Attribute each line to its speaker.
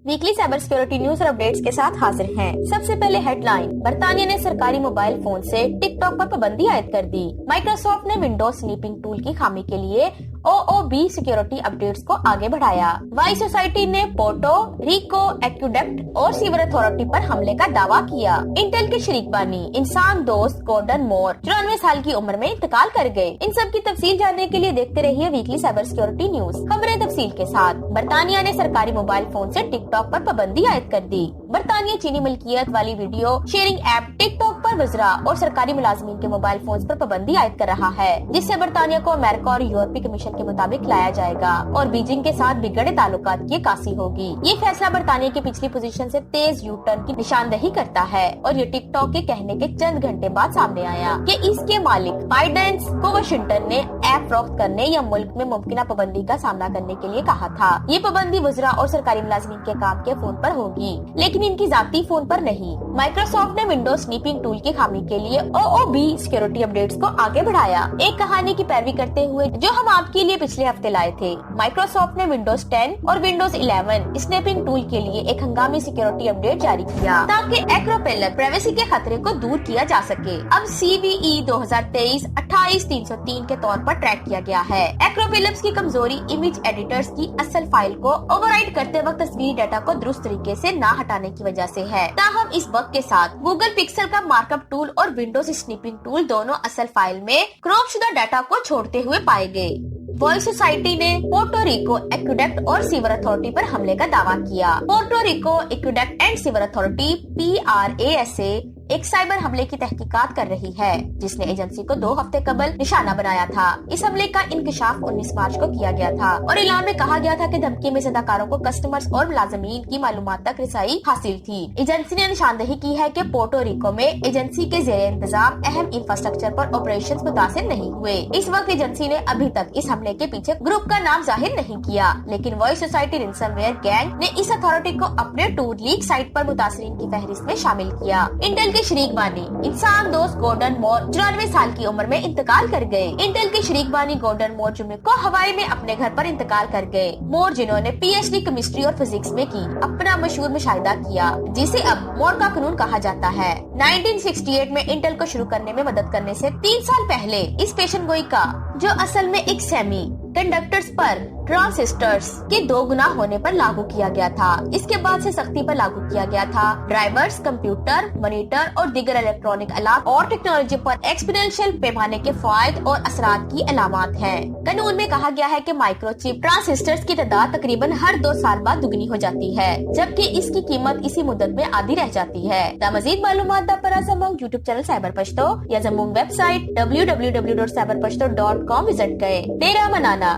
Speaker 1: Weekly cyber security news اور updates کے ساتھ حاضر ہیں۔ سب سے پہلے ہیڈ لائن، برطانیہ نے سرکاری موبائل فون سے ٹک ٹاک پر پابندی عائد کر دی۔ مائکروسافٹ نے ونڈوز سنیپنگ ٹول کی خامی کے لیے OOB سیکورٹی اپڈیٹس کو آگے بڑھایا۔ وائی سوسائٹی نے پورٹو ریکو ایکویڈکٹ اور سیور اتھارٹی پر حملے کا دعویٰ کیا۔ انٹل کے شریک بانی انسان دوست گورڈن مور 94 سال کی عمر میں انتقال کر گئے۔ ان سب کی تفصیل جاننے کے لیے دیکھتے رہیے ویکلی سائبر سیکورٹی نیوز۔ خبریں تفصیل کے ساتھ۔ برطانیہ نے سرکاری موبائل فون سے ٹک ٹاک پر پابندی عائد کر دی۔ برطانیہ چینی ملکیت والی ویڈیو شیئرنگ ایپ ٹک ٹاک پر وزراء اور سرکاری ملازمین کے موبائل فونز پر پابندی عائد کر رہا ہے، جس سے برطانیہ کو امریکہ اور یورپی کمیشن کے مطابق لایا جائے گا اور بیجنگ کے ساتھ بگڑے تعلقات کی عکاسی ہوگی۔ یہ فیصلہ برطانیہ کی پچھلی پوزیشن سے تیز یو ٹرن کی نشاندہی کرتا ہے اور یہ ٹک ٹاک کے کہنے کے چند گھنٹے بعد سامنے آیا کہ اس کے مالک بائیڈنس کو واشنگٹن نے ایپ فروخت کرنے یا ملک میں ممکنہ پابندی کا سامنا کرنے کے لیے کہا تھا۔ یہ پابندی وزراء اور سرکاری ملازمین کے کام کے فون پر ہوگی، لیکن ان کی ذاتی فون پر نہیں۔ مائکروسافٹ نے ونڈوز سنیپنگ ٹول کی خامی کے لیے OOB سیکورٹی اپڈیٹس کو آگے بڑھایا۔ ایک کہانی کی پیروی کرتے ہوئے جو ہم آپ کے لیے پچھلے ہفتے لائے تھے، مائکروسافٹ نے ونڈوز 10 اور ونڈوز 11 سنیپنگ ٹول کے لیے ایک ہنگامی سیکورٹی اپڈیٹ جاری کیا تاکہ ایکروپیلر پرائیویسی کے خطرے کو دور کیا جا سکے۔ اب CVE 2023-28303 کے طور پر ٹریک کیا گیا ہے۔ ایکروپیلپس کی کمزوری امیج ایڈیٹرز کی اصل فائل کو اووررائٹ کرتے وقت تصویری ڈیٹا کو درست طریقے سے نہ ہٹانے کی وجہ سے ہے۔ تاہم اس بگ کے ساتھ گوگل پکسل کا مارک اپ ٹول اور ونڈوز سنیپنگ ٹول دونوں اصل فائل میں کراپ شدہ ڈیٹا کو چھوڑتے ہوئے پائے گئے۔ وائی سوسائٹی نے پورٹو ریکو ایکویڈکٹ اور سیور اتھارٹی پر حملے کا دعویٰ کیا۔ Puerto Rico Aqueduct and Sewer Authority PRASA ایک سائبر حملے کی تحقیقات کر رہی ہے، جس نے ایجنسی کو 2 ہفتے قبل نشانہ بنایا تھا۔ اس حملے کا انکشاف 19 مارچ کو کیا گیا تھا اور اعلان میں کہا گیا تھا کہ دھمکی میں زدہ کاروں کو کسٹمرز اور ملازمین کی معلومات تک رسائی حاصل تھی۔ ایجنسی نے نشاندہی کی ہے کہ پورٹو ریکو میں ایجنسی کے زیر انتظام اہم انفراسٹرکچر پر آپریشنز متاثر نہیں ہوئے۔ اس وقت ایجنسی نے ابھی تک اس حملے کے پیچھے گروپ کا نام ظاہر نہیں کیا، لیکن Y society ransomware gang نے اس اتھارٹی کو اپنے ٹور لیک سائٹ پر متاثرین کی فہرست میں شامل کیا۔ انٹل کے شریک بانی انسان دوست گورڈن مور 94 سال کی عمر میں انتقال کر گئے۔ انٹل کے شریک بانی گورڈن مور جمعے کو ہوائی میں اپنے گھر پر انتقال کر گئے۔ مور جنہوں نے PhD کیمسٹری اور فزکس میں کی، اپنا مشہور مشاہدہ کیا جسے اب مور کا قانون کہا جاتا ہے۔ 1968 میں انٹل کو شروع کرنے میں مدد کرنے سے 3 سال پہلے اس پیشن گوئی کا، جو اصل میں ایک سیمی کنڈکٹرز پر ٹرانزسٹرز کے 2 گنا ہونے پر لاگو کیا گیا تھا۔ اس کے بعد سے سختی پر لاگو کیا گیا تھا۔ ڈرائیورز، کمپیوٹر، مانیٹر اور دیگر الیکٹرانک آلات اور ٹیکنالوجی پر ایکسپوننشل پیمانے کے فوائد اور اثرات کی علامات ہیں۔ قانون میں کہا گیا ہے کہ مائکرو چپ ٹرانزسٹرز کی تعداد تقریباً ہر 2 سال بعد دگنی ہو جاتی ہے، جبکہ اس کی قیمت اسی مدت میں آدھی رہ جاتی ہے۔ مزید معلومات پر زمونگ یوٹیوب چینل سائبر پشتو یا زمونگ ویب سائٹ www.cyberpashto.com وزٹ کریں۔ تیرا منانا۔